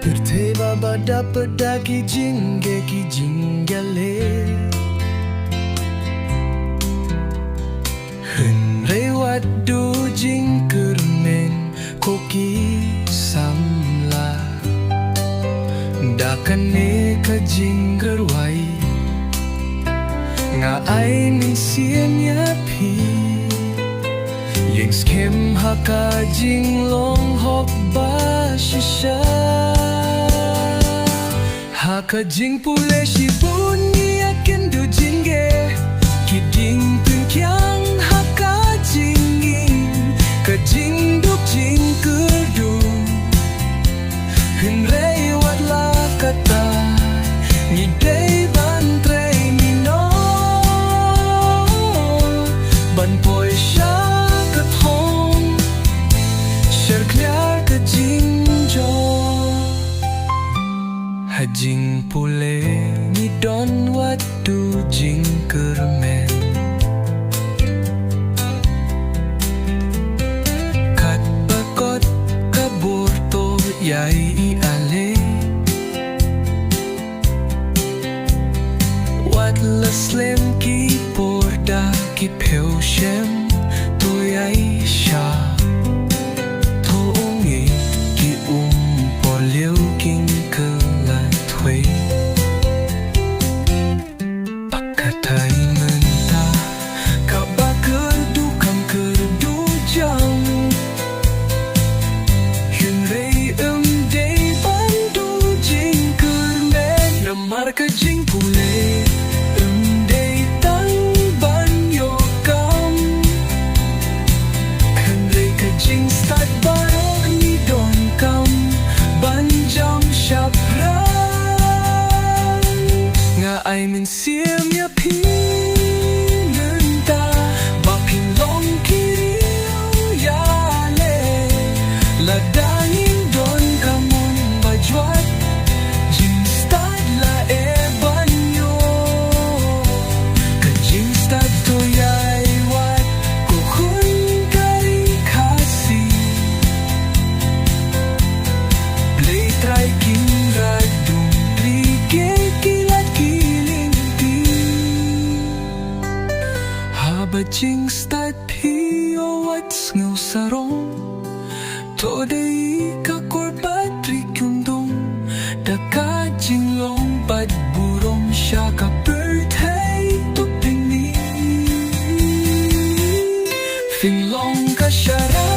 Perteva bada pedagi jingge ki jinggale Henrewat du jingkyrmen koki samla Dakane ka jinggerwai Nga ai ning sianya pi Yang skem haka jinglong hok ba shisha Haka jing pule shi bunyi akin du jingge Kiding pun kyang haka jinging Ka jing duk jing kerdu Henrei wat la kata Ngidei ban trei nino Ban poi sha kat hong Shar knyar ka jing jo Hajing pule ni don wadu jingkyrmen Kat bakot kaborto yai ale Wat leslem ki porda ki peu shem to yai sha To ungi ki poliu king Pakatai menta Kaba kerdu kam kerdu jang Henrei day bandu jingkyrmen Namar ka jing pule day tang ban yo kam Henrei ka jing start barok ni don kam Ban jam syapra Ai min siam ya pinenta Bapin long kiriu ya le Ladangin don kamun bajwat Jing stad la e banyo Ka jing stad to yai wat Ko hun kari kasi Play try king radung Rike kilat Bajing stad pio wats ngau sarong To dei ka korbat rikyundong Daka jinglong bad burong Sya ka birthday to pingni Finglong ka syara